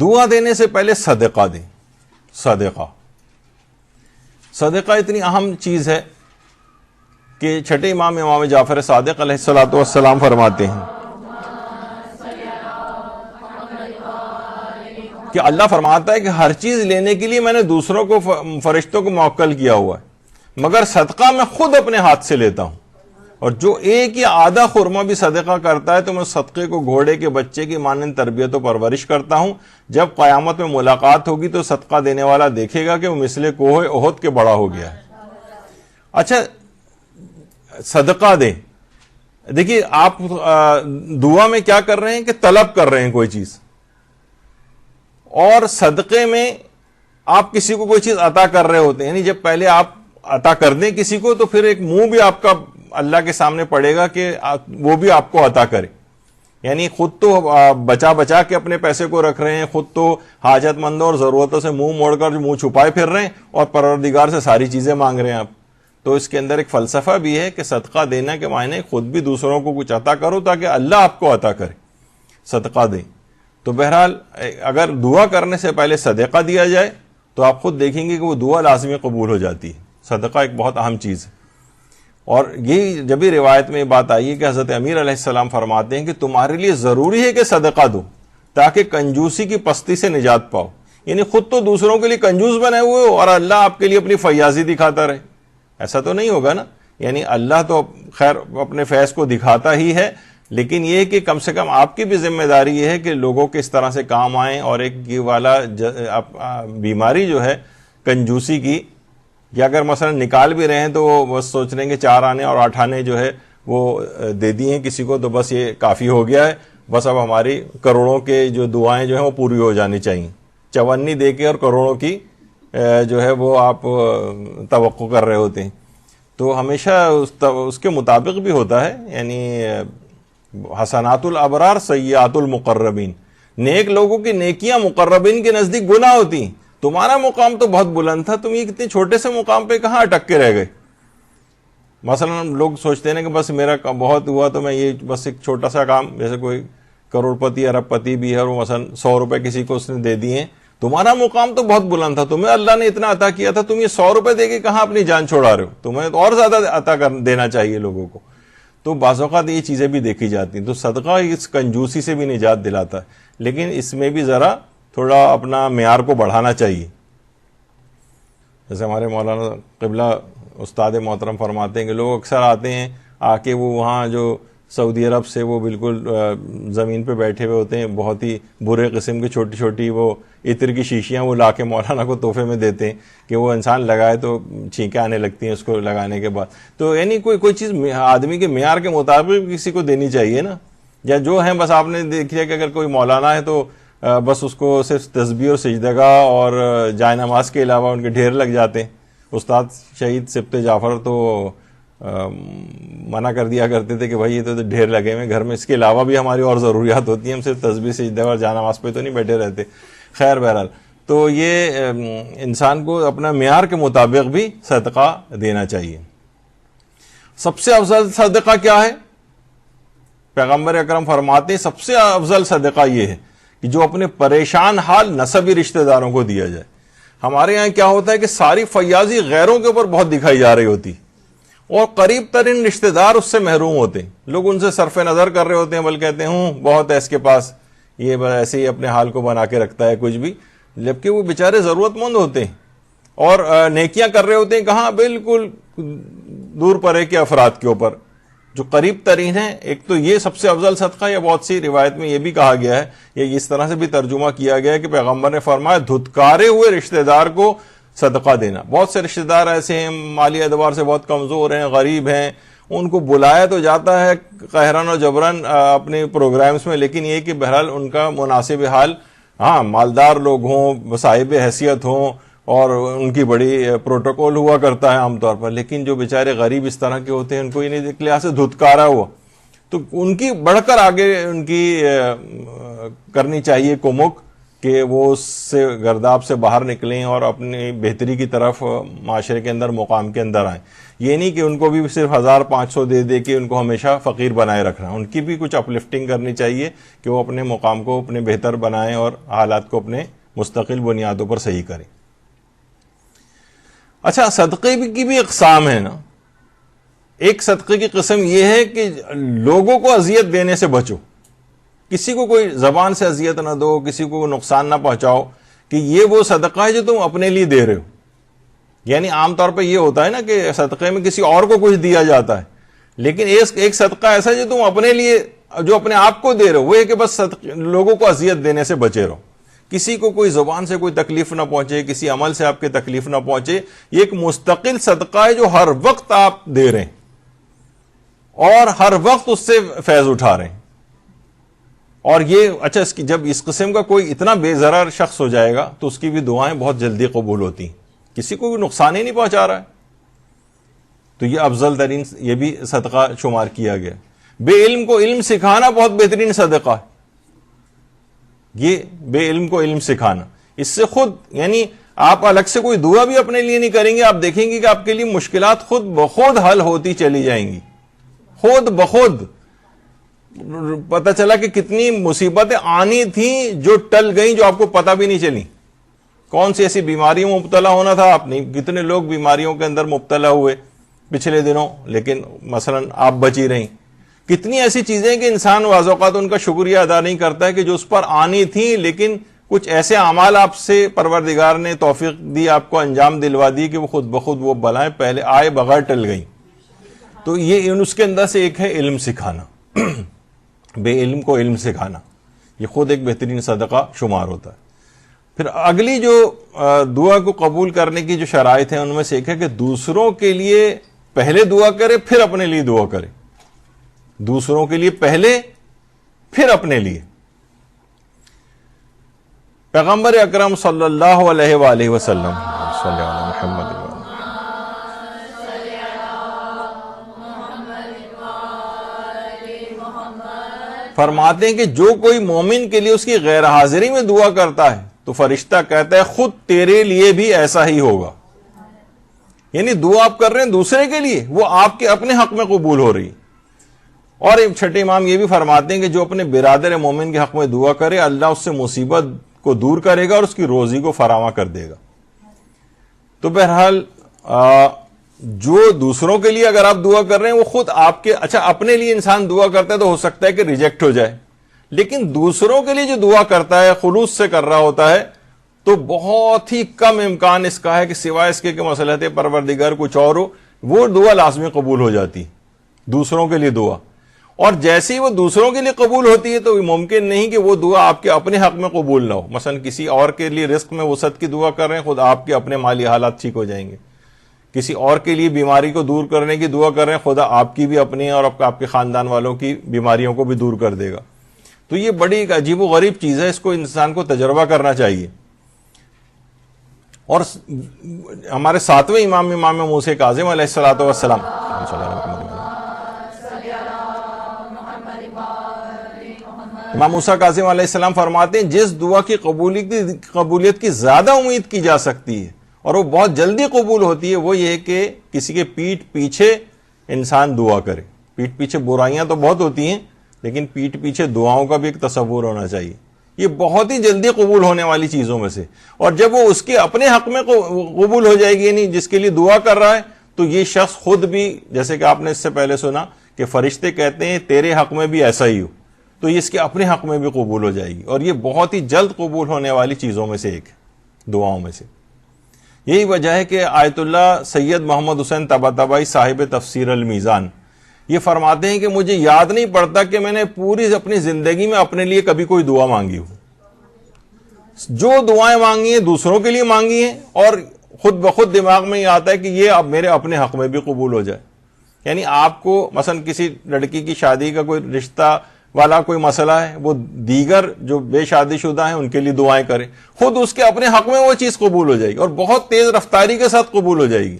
دعا دینے سے پہلے صدقہ دیں. صدقہ اتنی اہم چیز ہے کہ چھٹے امام جعفر صادق علیہ السلام فرماتے ہیں کہ اللہ فرماتا ہے کہ ہر چیز لینے کے لیے میں نے دوسروں کو فرشتوں کو موکل کیا ہوا ہے، مگر صدقہ میں خود اپنے ہاتھ سے لیتا ہوں، اور جو ایک یا آدھا خرمہ بھی صدقہ کرتا ہے تو میں صدقے کو گھوڑے کے بچے کی مانند تربیت و پرورش کرتا ہوں. جب قیامت میں ملاقات ہوگی تو صدقہ دینے والا دیکھے گا کہ وہ مثل کوہ احد کے بڑا ہو گیا ہے. اچھا، صدقہ دیں. دیکھیے آپ دعا میں کیا کر رہے ہیں کہ طلب کر رہے ہیں کوئی چیز، اور صدقے میں آپ کسی کو کوئی چیز عطا کر رہے ہوتے ہیں. یعنی جب پہلے آپ عطا کر دیں کسی کو تو پھر ایک منہ بھی آپ کا اللہ کے سامنے پڑے گا کہ وہ بھی آپ کو عطا کرے. یعنی خود تو بچا کے اپنے پیسے کو رکھ رہے ہیں، خود تو حاجت مندوں اور ضرورتوں سے منہ موڑ کر منہ چھپائے پھر رہے ہیں، اور پروردگار سے ساری چیزیں مانگ رہے ہیں آپ. تو اس کے اندر ایک فلسفہ بھی ہے کہ صدقہ دینا کے معنی خود بھی دوسروں کو کچھ عطا کرو تاکہ اللہ آپ کو عطا کرے. صدقہ دیں. تو بہرحال اگر دعا کرنے سے پہلے صدقہ دیا جائے تو آپ خود دیکھیں گے کہ وہ دعا لازمی قبول ہو جاتی ہے. صدقہ ایک بہت اہم چیز ہے. اور یہی جبھی روایت میں یہ بات آئی ہے کہ حضرت امیر علیہ السلام فرماتے ہیں کہ تمہارے لیے ضروری ہے کہ صدقہ دو تاکہ کنجوسی کی پستی سے نجات پاؤ. یعنی خود تو دوسروں کے لیے کنجوس بنے ہوئے ہو اور اللہ آپ کے لیے اپنی فیاضی دکھاتا رہے، ایسا تو نہیں ہوگا نا. یعنی اللہ تو خیر اپنے فیض کو دکھاتا ہی ہے، لیکن یہ کہ کم سے کم آپ کی بھی ذمہ داری یہ ہے کہ لوگوں کے اس طرح سے کام آئیں. اور ایک یہ والا بیماری جو ہے کنجوسی کی، یا اگر مثلا نکال بھی رہے ہیں تو وہ بس سوچ رہے ہیں کہ 4 آنے اور 8 آنے جو ہے وہ دے دی ہیں کسی کو تو بس یہ کافی ہو گیا ہے، بس اب ہماری کروڑوں کے جو دعائیں جو ہیں وہ پوری ہو جانی چاہیے. چونی دے کے اور کروڑوں کی جو ہے وہ آپ توقع کر رہے ہوتے ہیں. تو ہمیشہ اس کے مطابق بھی ہوتا ہے. یعنی حسنات الابرار سیئات المقربین، نیک لوگوں کی نیکیاں مقربین کے نزدیک گناہ ہوتی ہیں. تمہارا مقام تو بہت بلند تھا، تم یہ کتنے چھوٹے سے مقام پہ کہاں اٹک کے رہ گئے. مثلا لوگ سوچتے ہیں کہ بس میرا بہت ہوا تو میں یہ بس ایک چھوٹا سا کام، جیسے کوئی کروڑ پتی ارب پتی بھی ہے اور مثلا 100 روپے کسی کو اس نے دے دیے، تمہارا مقام تو بہت بلند تھا، تمہیں اللہ نے اتنا عطا کیا تھا، تم یہ 100 روپے دے کے کہاں اپنی جان چھوڑا رہے ہو، تمہیں اور زیادہ عطا دینا چاہیے لوگوں کو. تو بعض اوقات یہ چیزیں بھی دیکھی جاتی ہیں. تو صدقہ اس کنجوسی سے بھی نجات دلاتا ہے، لیکن اس میں بھی ذرا تھوڑا اپنا معیار کو بڑھانا چاہیے. جیسے ہمارے مولانا قبلہ استاد محترم فرماتے ہیں کہ لوگ اکثر آتے ہیں، آ کے وہ وہاں جو سعودی عرب سے وہ بالکل زمین پہ بیٹھے ہوئے ہوتے ہیں، بہت ہی برے قسم کی چھوٹی چھوٹی وہ عطر کی شیشیاں وہ لا کے مولانا کو تحفے میں دیتے ہیں کہ وہ انسان لگائے تو چھینکیں آنے لگتی ہیں اس کو لگانے کے بعد. تو یعنی کوئی چیز آدمی کے معیار کے مطابق کسی کو دینی چاہیے نا. یا جو ہیں بس آپ نے دیکھ لیا کہ اگر کوئی مولانا ہے تو بس اس کو صرف تسبیح اور سجدگاہ اور جائے نماز کے علاوہ ان کے ڈھیر لگ جاتے ہیں. استاد شہید سبت جعفر تو منع کر دیا کرتے تھے کہ بھائی یہ تو ڈھیر لگے ہوئے گھر میں، اس کے علاوہ بھی ہماری اور ضروریات ہوتی ہیں، ہم صرف تسبیح سجدہ اور جائے نماز پہ تو نہیں بیٹھے رہتے. خیر بہرحال تو یہ انسان کو اپنا معیار کے مطابق بھی صدقہ دینا چاہیے. سب سے افضل صدقہ کیا ہے؟ پیغمبر اکرم فرماتے ہیں سب سے افضل صدقہ یہ ہے کہ جو اپنے پریشان حال نسبی رشتہ داروں کو دیا جائے. ہمارے یہاں کیا ہوتا ہے کہ ساری فیاضی غیروں کے اوپر بہت دکھائی جا رہی ہوتی اور قریب ترین رشتہ دار اس سے محروم ہوتے ہیں. لوگ ان سے صرف نظر کر رہے ہوتے ہیں، بلکہ کہتے ہیں بہت ہے اس کے پاس، یہ ایسے ہی اپنے حال کو بنا کے رکھتا ہے کچھ بھی، جبکہ وہ بیچارے ضرورت مند ہوتے ہیں اور نیکیاں کر رہے ہوتے ہیں کہاں؟ بالکل دور پرے کے افراد کے اوپر جو قریب ترین ہیں. ایک تو یہ سب سے افضل صدقہ، یا بہت سی روایت میں یہ بھی کہا گیا ہے، یہ اس طرح سے بھی ترجمہ کیا گیا ہے کہ پیغمبر نے فرمایا دھتکارے ہوئے رشتہ دار کو صدقہ دینا. بہت سے رشتہ دار ایسے ہیں مالی اعتبار سے بہت کمزور ہیں، غریب ہیں، ان کو بلایا تو جاتا ہے قہراً اور جبراً اپنے پروگرامز میں، لیکن یہ کہ بہرحال ان کا مناسب حال، ہاں مالدار لوگ ہوں، صاحب حیثیت ہوں اور ان کی بڑی پروٹوکول ہوا کرتا ہے عام طور پر، لیکن جو بیچارے غریب اس طرح کے ہوتے ہیں ان کو انہیں ایک لحاظ سے دھتکارا ہوا، تو ان کی بڑھ کر آگے ان کی کرنی چاہیے کمک کہ وہ اس سے گرداب سے باہر نکلیں اور اپنی بہتری کی طرف معاشرے کے اندر مقام کے اندر آئیں. یہ نہیں کہ ان کو بھی صرف 1500 دے کے ان کو ہمیشہ فقیر بنائے رکھنا. ان کی بھی کچھ اپلفٹنگ کرنی چاہیے کہ وہ اپنے مقام کو اپنے بہتر بنائیں اور حالات کو اپنے مستقل بنیادوں پر صحیح کریں. اچھا، صدقے کی بھی اقسام ہے نا. ایک صدقے کی قسم یہ ہے کہ لوگوں کو اذیت دینے سے بچو. کسی کو کوئی زبان سے اذیت نہ دو، کسی کو نقصان نہ پہنچاؤ، کہ یہ وہ صدقہ ہے جو تم اپنے لیے دے رہے ہو. یعنی عام طور پہ یہ ہوتا ہے نا کہ صدقے میں کسی اور کو کچھ دیا جاتا ہے، لیکن ایک صدقہ ایسا ہے جو تم اپنے لیے، جو اپنے آپ کو دے رہے ہو، وہ ہے کہ بس لوگوں کو اذیت دینے سے بچے رہو. کسی کو کوئی زبان سے کوئی تکلیف نہ پہنچے، کسی عمل سے آپ کے تکلیف نہ پہنچے. یہ ایک مستقل صدقہ ہے جو ہر وقت آپ دے رہے ہیں اور ہر وقت اس سے فیض اٹھا رہے ہیں. اور یہ اچھا، جب اس قسم کا کوئی اتنا بے ضرر شخص ہو جائے گا تو اس کی بھی دعائیں بہت جلدی قبول ہوتی ہیں. کسی کو بھی نقصان ہی نہیں پہنچا رہا ہے تو یہ افضل ترین، یہ بھی صدقہ شمار کیا گیا. بے علم کو علم سکھانا بہت بہترین صدقہ ہے. یہ بے علم کو علم سکھانا، اس سے خود، یعنی آپ الگ سے کوئی دعا بھی اپنے لیے نہیں کریں گے، آپ دیکھیں گے کہ آپ کے لیے مشکلات خود بخود حل ہوتی چلی جائیں گی. خود بخود پتہ چلا کہ کتنی مصیبتیں آنی تھیں جو ٹل گئیں، جو آپ کو پتہ بھی نہیں چلی. کون سی ایسی بیماریوں میں مبتلا ہونا تھا آپ نے، کتنے لوگ بیماریوں کے اندر مبتلا ہوئے پچھلے دنوں، لیکن مثلا آپ بچی رہیں. کتنی ایسی چیزیں کہ انسان بعض اوقات ان کا شکریہ ادا نہیں کرتا ہے کہ جو اس پر آنی تھیں، لیکن کچھ ایسے اعمال آپ سے پروردگار نے توفیق دی، آپ کو انجام دلوا دی کہ وہ خود بخود وہ بلائیں پہلے آئے بغیر ٹل گئیں. تو یہ اس کے اندر سے ایک ہے علم سکھانا. بے علم کو علم سکھانا، یہ خود ایک بہترین صدقہ شمار ہوتا ہے. پھر اگلی جو دعا کو قبول کرنے کی جو شرائط ہیں ان میں سے ایک ہے کہ دوسروں کے لیے پہلے دعا کرے پھر اپنے لیے دعا کرے. دوسروں کے لیے پہلے پھر اپنے لیے. پیغمبر اکرم صلی اللہ علیہ وآلہ وسلم صلی اللہ علیہ محمد فرماتے ہیں کہ جو کوئی مومن کے لیے اس کی غیر حاضری میں دعا کرتا ہے تو فرشتہ کہتا ہے خود تیرے لیے بھی ایسا ہی ہوگا. یعنی دعا آپ کر رہے ہیں دوسرے کے لیے، وہ آپ کے اپنے حق میں قبول ہو رہی. اور چھٹے امام یہ بھی فرماتے ہیں کہ جو اپنے برادر مومن کے حق میں دعا کرے اللہ اس سے مصیبت کو دور کرے گا اور اس کی روزی کو فراواں کر دے گا. تو بہرحال جو دوسروں کے لیے اگر آپ دعا کر رہے ہیں وہ خود آپ کے، اچھا اپنے لیے انسان دعا کرتا ہے تو ہو سکتا ہے کہ ریجیکٹ ہو جائے، لیکن دوسروں کے لیے جو دعا کرتا ہے خلوص سے کر رہا ہوتا ہے تو بہت ہی کم امکان اس کا ہے کہ سوائے اس کے کہ مصلحت پروردگار کچھ اور ہو، وہ دعا لازمی قبول ہو جاتی دوسروں کے لیے دعا. اور جیسے ہی وہ دوسروں کے لیے قبول ہوتی ہے تو ممکن نہیں کہ وہ دعا آپ کے اپنے حق میں قبول نہ ہو. مثلا کسی اور کے لیے رزق میں وسعت کی دعا کر رہے ہیں، خود آپ کے اپنے مالی حالات ٹھیک ہو جائیں گے. کسی اور کے لیے بیماری کو دور کرنے کی دعا کر رہے ہیں، خدا آپ کی بھی اپنی اور آپ کے خاندان والوں کی بیماریوں کو بھی دور کر دے گا. تو یہ بڑی ایک عجیب و غریب چیز ہے، اس کو انسان کو تجربہ کرنا چاہیے. اور ہمارے ساتویں امام موسیٰ کاظم علیہ الصلوۃ والسلام امام موسیٰ کاظم علیہ السلام فرماتے ہیں جس دعا کی قبولیت کی زیادہ امید کی جا سکتی ہے اور وہ بہت جلدی قبول ہوتی ہے، وہ یہ ہے کہ کسی کے پیٹھ پیچھے انسان دعا کرے. پیٹھ پیچھے برائیاں تو بہت ہوتی ہیں لیکن پیٹھ پیچھے دعاؤں کا بھی ایک تصور ہونا چاہیے. یہ بہت ہی جلدی قبول ہونے والی چیزوں میں سے. اور جب وہ اس کے اپنے حق میں قبول ہو جائے گی، یعنی جس کے لیے دعا کر رہا ہے، تو یہ شخص خود بھی، جیسے کہ آپ نے اس سے پہلے سنا کہ فرشتے کہتے ہیں تیرے حق میں بھی ایسا ہی ہو، تو یہ اس کے اپنے حق میں بھی قبول ہو جائے گی. اور یہ بہت ہی جلد قبول ہونے والی چیزوں میں سے ایک ہے، دعاؤں میں سے. یہی وجہ ہے کہ آیت اللہ سید محمد حسین طباطبائی صاحب تفسیر المیزان یہ فرماتے ہیں کہ مجھے یاد نہیں پڑتا کہ میں نے پوری اپنی زندگی میں اپنے لیے کبھی کوئی دعا مانگی ہو. جو دعائیں مانگی ہیں دوسروں کے لیے مانگی ہیں اور خود بخود دماغ میں یہ آتا ہے کہ یہ اب میرے اپنے حق میں بھی قبول ہو جائے. یعنی آپ کو مثلا کسی لڑکی کی شادی کا کوئی رشتہ والا کوئی مسئلہ ہے، وہ دیگر جو بے شادی شدہ ہیں ان کے لیے دعائیں کرے، خود اس کے اپنے حق میں وہ چیز قبول ہو جائے گی اور بہت تیز رفتاری کے ساتھ قبول ہو جائے گی.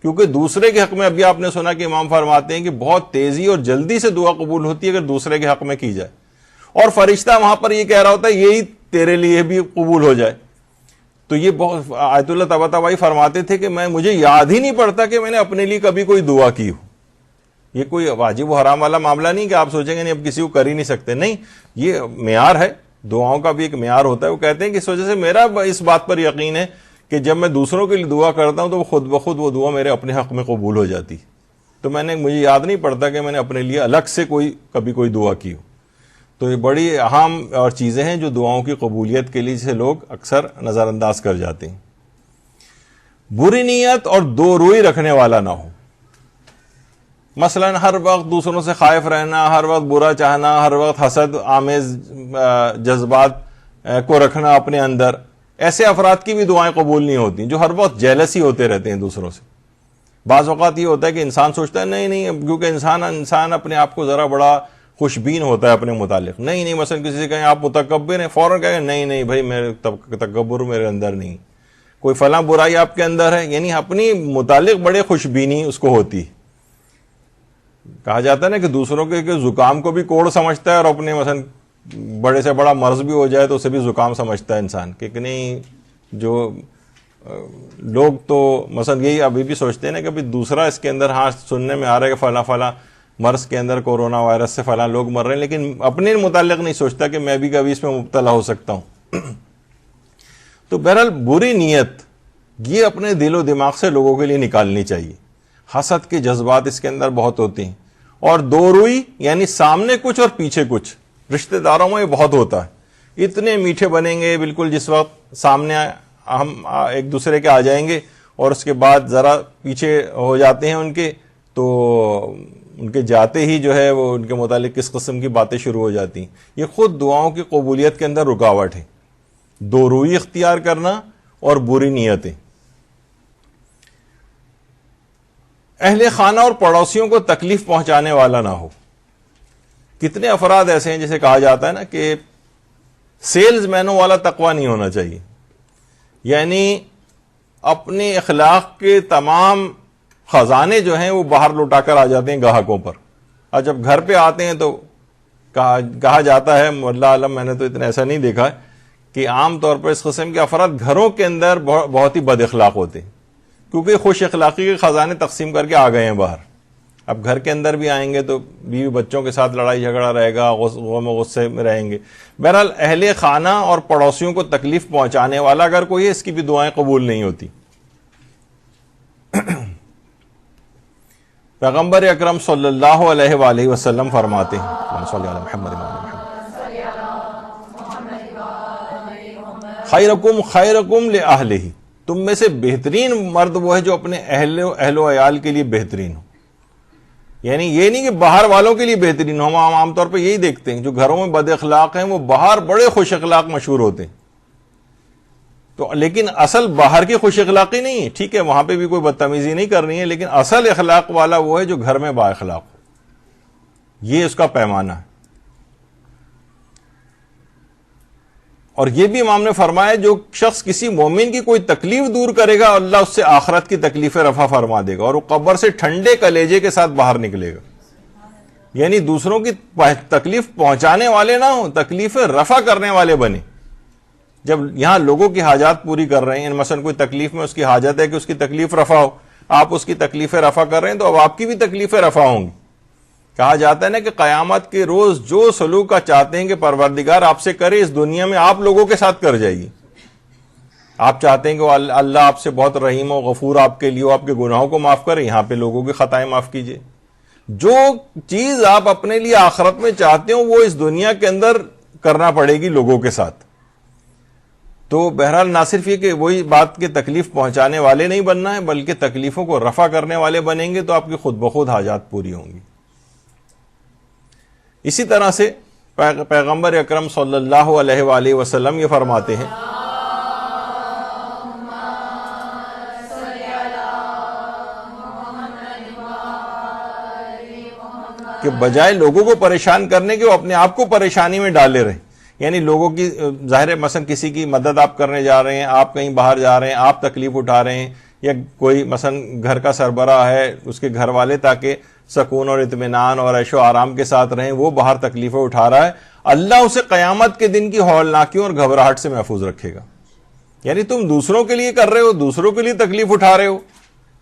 کیونکہ دوسرے کے حق میں، ابھی آپ نے سنا کہ امام فرماتے ہیں کہ بہت تیزی اور جلدی سے دعا قبول ہوتی ہے اگر دوسرے کے حق میں کی جائے. اور فرشتہ وہاں پر یہ کہہ رہا ہوتا ہے یہی تیرے لیے بھی قبول ہو جائے. تو یہ بہت آیت اللہ طباطبائی فرماتے تھے کہ مجھے یاد ہی نہیں پڑتا کہ میں نے اپنے لیے کبھی کوئی دعا کی ہو. یہ کوئی واجب و حرام والا معاملہ نہیں کہ آپ سوچیں گے نہیں اب کسی کو کر ہی نہیں سکتے. نہیں, یہ معیار ہے, دعاؤں کا بھی ایک معیار ہوتا ہے. وہ کہتے ہیں کہ اس وجہ سے میرا اس بات پر یقین ہے کہ جب میں دوسروں کے لیے دعا کرتا ہوں تو خود بخود وہ دعا میرے اپنے حق میں قبول ہو جاتی. تو مجھے یاد نہیں پڑتا کہ میں نے اپنے لیے الگ سے کبھی کوئی دعا کی ہو. تو یہ بڑی اہم اور چیزیں ہیں جو دعاؤں کی قبولیت کے لیے جسے لوگ اکثر نظر انداز کر جاتے ہیں. بری نیت اور دو روئی رکھنے والا نہ ہو. مثلا ہر وقت دوسروں سے خائف رہنا, ہر وقت برا چاہنا, ہر وقت حسد آمیز جذبات کو رکھنا اپنے اندر. ایسے افراد کی بھی دعائیں قبول نہیں ہوتی جو ہر وقت جیلسی ہوتے رہتے ہیں دوسروں سے. بعض اوقات یہ ہوتا ہے کہ انسان سوچتا ہے نہیں کیونکہ انسان اپنے آپ کو ذرا بڑا خوش بین ہوتا ہے اپنے متعلق. نہیں مثلا کسی سے کہیں آپ متکبر ہیں, فوراً کہیں نہیں بھائی میرے تکبر میرے اندر نہیں, کوئی فلاں برائی آپ کے اندر ہے. یعنی اپنی متعلق بڑے خوش بینی اس کو ہوتی. کہا جاتا ہے نا کہ دوسروں کے زکام کو بھی کوڑ سمجھتا ہے اور اپنے مثلا بڑے سے بڑا مرض بھی ہو جائے تو اسے بھی زکام سمجھتا ہے انسان. کہ نہیں, جو لوگ تو مثلا یہی ابھی بھی سوچتے ہیں نا کہ دوسرا اس کے اندر, ہاں سننے میں آ رہا ہے کہ فلاں مرض کے اندر کورونا وائرس سے فلاں لوگ مر رہے ہیں, لیکن اپنے متعلق نہیں سوچتا کہ میں بھی کبھی اس میں مبتلا ہو سکتا ہوں. تو بہرحال بری نیت یہ اپنے دل و دماغ سے لوگوں کے لیے نکالنی چاہیے. حسد کے جذبات اس کے اندر بہت ہوتے ہیں. اور دو روئی یعنی سامنے کچھ اور پیچھے کچھ, رشتہ داروں میں یہ بہت ہوتا ہے. اتنے میٹھے بنیں گے بالکل جس وقت سامنے ہم ایک دوسرے کے آ جائیں گے اور اس کے بعد ذرا پیچھے ہو جاتے ہیں ان کے, تو ان کے جاتے ہی جو ہے وہ ان کے متعلق کس قسم کی باتیں شروع ہو جاتی ہیں. یہ خود دعاؤں کی قبولیت کے اندر رکاوٹ ہے. دو روئی اختیار کرنا اور بری نیتیں. اہل خانہ اور پڑوسیوں کو تکلیف پہنچانے والا نہ ہو. کتنے افراد ایسے ہیں جسے کہا جاتا ہے نا کہ سیلز مینوں والا تقوی نہیں ہونا چاہیے. یعنی اپنے اخلاق کے تمام خزانے جو ہیں وہ باہر لوٹا کر آ جاتے ہیں گاہکوں پر, اور جب گھر پہ آتے ہیں تو کہا جاتا ہے, اللہ عالم میں نے تو اتنا ایسا نہیں دیکھا کہ عام طور پر اس قسم کے افراد گھروں کے اندر بہت ہی بد اخلاق ہوتے ہیں, کیونکہ خوش اخلاقی کے خزانے تقسیم کر کے آ گئے ہیں باہر. اب گھر کے اندر بھی آئیں گے تو بیوی بچوں کے ساتھ لڑائی جھگڑا رہے گا, غم و غصے میں رہیں گے. بہرحال اہل خانہ اور پڑوسیوں کو تکلیف پہنچانے والا اگر کوئی ہے, اس کی بھی دعائیں قبول نہیں ہوتی. پیغمبر اکرم صلی اللہ علیہ وآلہ وسلم فرماتے ہیں, صلی اللہ محمد خیرکم خیرکم لأہلہ, تم میں سے بہترین مرد وہ ہے جو اپنے اہل و عیال کے لیے بہترین ہو. یعنی یہ نہیں کہ باہر والوں کے لیے بہترین ہو. ہم عام طور پہ یہی دیکھتے ہیں جو گھروں میں بد اخلاق ہیں وہ باہر بڑے خوش اخلاق مشہور ہوتے ہیں. تو لیکن اصل باہر کی خوش اخلاقی نہیں ہے. ٹھیک ہے وہاں پہ بھی کوئی بدتمیزی نہیں کرنی ہے, لیکن اصل اخلاق والا وہ ہے جو گھر میں با اخلاق ہو. یہ اس کا پیمانہ ہے. اور یہ بھی امام نے فرمایا جو شخص کسی مومن کی کوئی تکلیف دور کرے گا اللہ اس سے آخرت کی تکلیفیں رفع فرما دے گا, اور وہ قبر سے ٹھنڈے کلیجے کے ساتھ باہر نکلے گا. یعنی دوسروں کی تکلیف پہنچانے والے نہ ہوں, تکلیفیں رفع کرنے والے بنے. جب یہاں لوگوں کی حاجات پوری کر رہے ہیں, مثلا کوئی تکلیف میں اس کی حاجت ہے کہ اس کی تکلیف رفع ہو, آپ اس کی تکلیفیں رفع کر رہے ہیں تو اب آپ کی بھی تکلیفیں رفع ہوں گی. کہا جاتا ہے نا کہ قیامت کے روز جو سلوک کا چاہتے ہیں کہ پروردگار آپ سے کرے, اس دنیا میں آپ لوگوں کے ساتھ کر جائے گی. آپ چاہتے ہیں کہ اللہ آپ سے بہت رحیم و غفور آپ کے لیے, آپ کے گناہوں کو معاف کرے, یہاں پہ لوگوں کی خطائیں معاف کیجئے. جو چیز آپ اپنے لیے آخرت میں چاہتے ہو وہ اس دنیا کے اندر کرنا پڑے گی لوگوں کے ساتھ. تو بہرحال نہ صرف یہ کہ وہی بات کے تکلیف پہنچانے والے نہیں بننا ہے, بلکہ تکلیفوں کو رفع کرنے والے بنیں گے تو آپ کی خود بخود حاجات پوری ہوں گی. اسی طرح سے پیغمبر اکرم صلی اللہ علیہ وآلہ وسلم یہ فرماتے ہیں کہ بجائے لوگوں کو پریشان کرنے کے وہ اپنے آپ کو پریشانی میں ڈالے رہے. یعنی لوگوں کی ظاہر مثلا کسی کی مدد آپ کرنے جا رہے ہیں, آپ کہیں باہر جا رہے ہیں, آپ تکلیف اٹھا رہے ہیں, یا کوئی مثلا گھر کا سربراہ ہے، اس کے گھر والے تاکہ سکون اور اطمینان اور عیش و آرام کے ساتھ رہیں، وہ باہر تکلیفیں اٹھا رہا ہے، اللہ اسے قیامت کے دن کی ہولناکیوں اور گھبراہٹ سے محفوظ رکھے گا۔ یعنی تم دوسروں کے لیے کر رہے ہو، دوسروں کے لیے تکلیف اٹھا رہے ہو،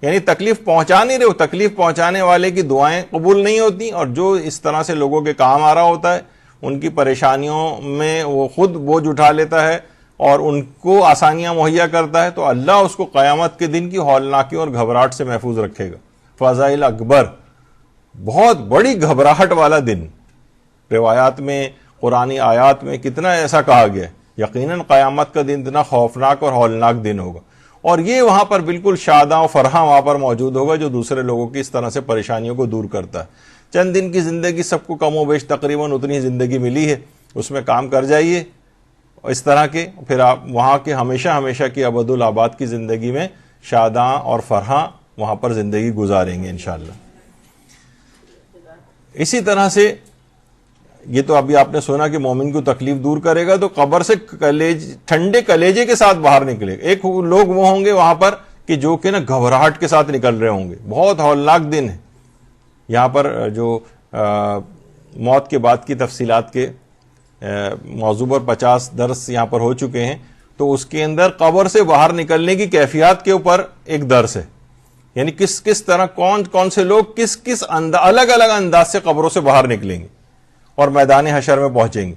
یعنی تکلیف پہنچا نہیں رہے ہو، تکلیف پہنچانے والے کی دعائیں قبول نہیں ہوتی، اور جو اس طرح سے لوگوں کے کام آ رہا ہوتا ہے ان کی پریشانیوں میں وہ خود بوجھ اٹھا لیتا ہے اور ان کو آسانیاں مہیا کرتا ہے، تو اللہ اس کو قیامت کے دن کی ہولناکیوں اور گھبراہٹ سے محفوظ رکھے گا۔ فضائل اکبر، بہت بڑی گھبراہٹ والا دن، روایات میں قرآنی آیات میں کتنا ایسا کہا گیا ہے، یقیناً قیامت کا دن اتنا خوفناک اور ہولناک دن ہوگا، اور یہ وہاں پر بالکل شاداں و فرحاں وہاں پر موجود ہوگا جو دوسرے لوگوں کی اس طرح سے پریشانیوں کو دور کرتا ہے۔ چند دن کی زندگی سب کو کم و بیش تقریباً اتنی زندگی ملی ہے، اس میں کام کر جائیے اس طرح کے، پھر آپ وہاں کے ہمیشہ ہمیشہ کی ابدالآباد کی زندگی میں شاداں اور فرحاں وہاں پر زندگی گزاریں گے انشاءاللہ۔ اسی طرح سے یہ تو ابھی آپ نے سنا کہ مومن کو تکلیف دور کرے گا، تو قبر سے ٹھنڈے کلیجے کے ساتھ باہر نکلے گا۔ ایک لوگ وہ ہوں گے وہاں پر کہ جو کہ نا گھبراہٹ کے ساتھ نکل رہے ہوں گے، بہت ہولناک دن ہے۔ یہاں پر جو موت کے بعد کی تفصیلات کے موضوع پر 50 درس یہاں پر ہو چکے ہیں، تو اس کے اندر قبر سے باہر نکلنے کی کیفیات کے اوپر ایک درس ہے، یعنی کس طرح کون سے لوگ کس الگ الگ انداز سے قبروں سے باہر نکلیں گے اور میدان حشر میں پہنچیں گے۔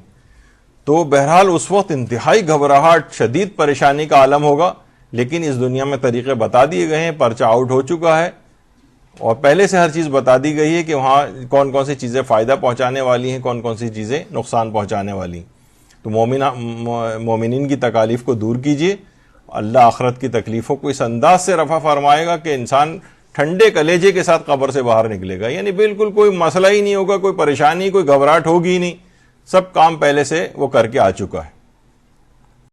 تو بہرحال اس وقت انتہائی گھبراہٹ، شدید پریشانی کا عالم ہوگا، لیکن اس دنیا میں طریقے بتا دیے گئے ہیں، پرچہ آؤٹ ہو چکا ہے، اور پہلے سے ہر چیز بتا دی گئی ہے کہ وہاں کون کون سی چیزیں فائدہ پہنچانے والی ہیں، کون کون سی چیزیں نقصان پہنچانے والی ہیں۔ تو مومنین کی تکالیف کو دور کیجیے، اللہ آخرت کی تکلیفوں کو اس انداز سے رفع فرمائے گا کہ انسان ٹھنڈے کلیجے کے ساتھ قبر سے باہر نکلے گا، یعنی بالکل کوئی مسئلہ ہی نہیں ہوگا، کوئی پریشانی، کوئی گھبراہٹ ہوگی ہی نہیں، سب کام پہلے سے وہ کر کے آ چکا ہے۔